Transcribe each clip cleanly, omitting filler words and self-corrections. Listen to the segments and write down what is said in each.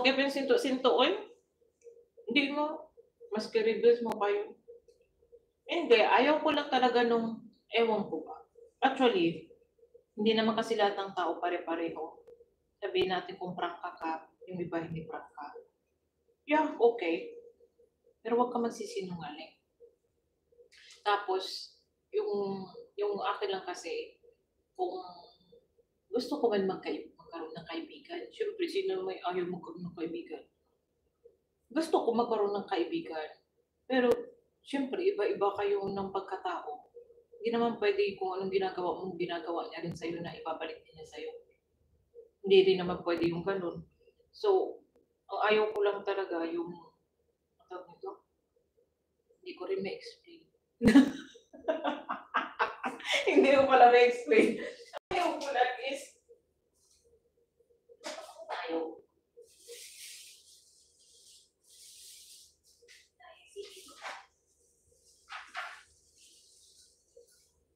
okay pa yung sinto-sinto, oy. Hindi mo, mas reduce mo pa yun. Hindi, ayaw ko lang talaga nung, ewan ko ba. Actually, hindi naman kasi lahat ng tao pare-pareho. Sabihin natin kung prangka ka, yung iba hindi prangka. Yeah, okay. Pero wag ka magsisinungaling. Tapos, yung akin lang kasi, kung gusto ko man magkaroon ng kaibigan, syempre, sino may ayaw magkaroon ng kaibigan? Gusto ko magkaroon ng kaibigan. Pero, syempre, iba-iba kayo ng pagkatao. Hindi naman pwede kung anong ginagawa mo, ginagawa niya rin sa'yo na ibabalik din niya sa'yo. Hindi rin naman pwede yung ganun. So, ang ayaw ko lang talaga yung, ang tawag nito? Hindi ko rin ma-explain. Hindi ko pala ma-explain. Ayaw ko lang is, tayo.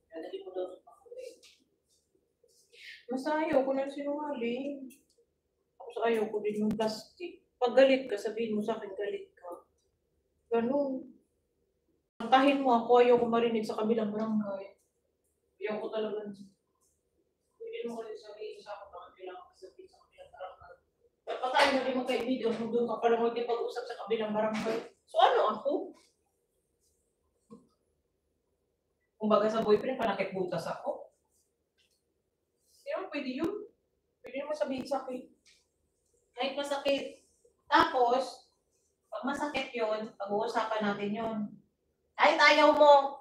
Dadali mo daw sa pakulit. Basta ayaw ko ng sinungaling. Tapos ayaw ko din yung plastic. Pag galit ka, sabihin mo sa akin, galit ka. Ganun. Kantahin mo ako, ayaw ko marinig sa kabilang barangay. Ayaw ko talaga. Pwede mo kasi sabihin sa akin, bakit kailangan ko sabihin sa kabilang barangay. Dapat tayo maging magkaibigan, kung doon ka palang magkipag-usap sa kabilang barangay. So ano ako? Kumbaga sa boyfriend, panakit butas ako. Hindi naman pwede yun. Pwede naman sabihin sa akin. Kahit masakit. Tapos, pag masakit yun, pag-uusapan natin yun. Kahit ayaw mo,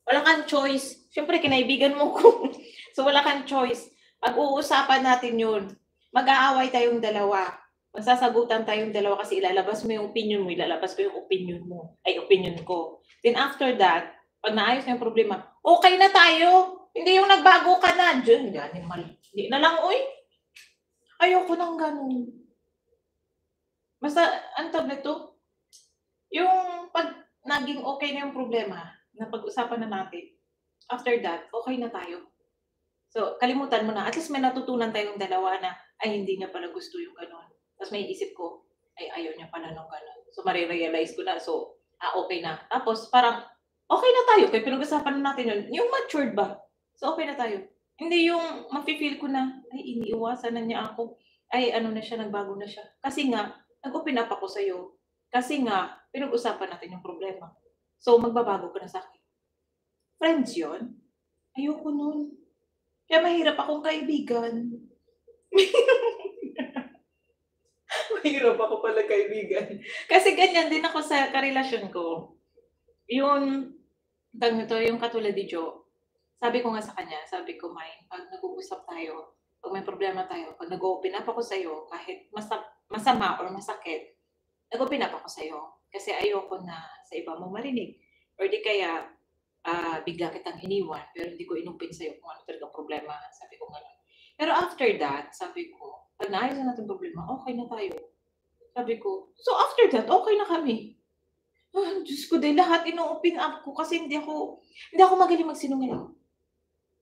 wala kang choice. Siyempre, kinaibigan mo ko. So, wala kang choice. Pag-uusapan natin yun. Mag-aaway tayong dalawa. Magsasagutan tayong dalawa kasi ilalabas mo yung opinion mo, ilalabas ko yung opinion mo. Ay, opinion ko. Then after that, pag naayos na yung problema, okay na tayo. Hindi yung nagbago ka na. Diyan, ganin mali. Hindi na lang, uy. Ayoko nang ganun. Basta, ang tawag nito, yung pag naging okay na yung problema, na pag-usapan na natin, after that, okay na tayo. So, kalimutan mo na. At least may natutunan tayong dalawa na, ay, hindi niya pala gusto yung gano'n. Tapos may isip ko, ay, ayaw niya pala nung gano'n. So, marirealize ko na. So, okay na. Tapos, parang, okay na tayo. Kaya pinag-usapan na natin yun. Yung matured ba? So, okay na tayo. Hindi yung mafe-feel ko na, ay, iniiwasan na niya ako. Ay, ano na siya, nagbago na siya. Kasi nga, nag-open up ako sa'yo. Kasi nga, pinag-usapan natin yung problema. So, magbabago ka na sa akin. Friends yun? Ayoko nun. Kaya mahirap akong kaibigan. Mahirap ako pala kaibigan. Kasi ganyan din ako sa karelasyon ko. Yung, yung katulad ni Jo, sabi ko nga sa kanya, sabi ko, Mine, pag nag-uusap tayo, pag may problema tayo, pag nag-open up ako sa'yo, kahit masama or masakit, nag-open up ako sa'yo. Kasi ayoko na sa iba mo marinig. Or di kaya, bigla kitang iniwan, pero hindi ko inumpin sa'yo kung ano talaga problema. Sabi ko nga. Pero after that, sabi ko, pag naayos na natin problema, okay na tayo. Sabi ko, so after that, okay na kami. Diyos ko, dahil lahat ino-open up ko kasi hindi ako magaling magsinungaling.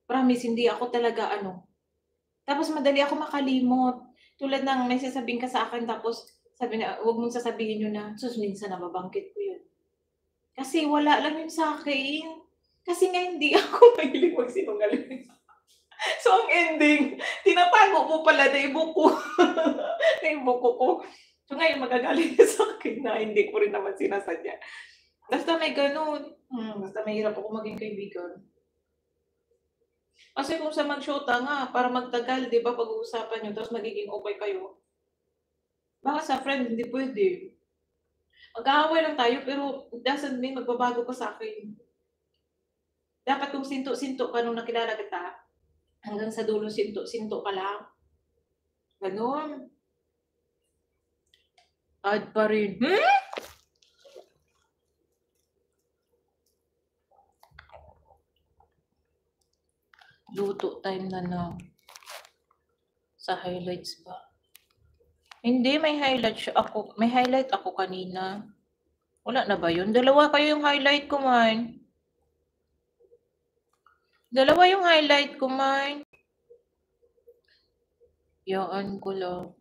Promise, hindi ako talaga Tapos madali ako makalimot. Tulad ng may sasabihin ka sa akin, tapos sabi na, huwag mong sasabihin yun na, sus, minsan nababangkit ko yun. Kasi wala lang yun sa akin. Kasi nga hindi ako mahilig magsinungaling. So, ang ending, tinatago mo pala na ibuko. Na ibuko ko. So, ngayon magagaling sa akin na hindi ko rin naman sinasadya. Basta may ganun. Basta mahirap ako maging kaibigan. Kasi kung sa mag-shota nga, para magtagal, di ba, pag-uusapan nyo, tapos magiging okay kayo. Baka sa friend, hindi pwede. Mag-aaway lang tayo, pero it doesn't mean magbabago ka sa akin. Dapat kung sinto-sinto ka nung nakilala kita, hanggang sa dulo sinto ka lang. Ganun. Add pa rin. Luto time na. Sa highlights ba? Hindi, may highlight ako kanina. Wala na ba yun? Dalawa kayo yung highlight ko, man. Dalawa yung highlight ko, man. Yaan ko lang.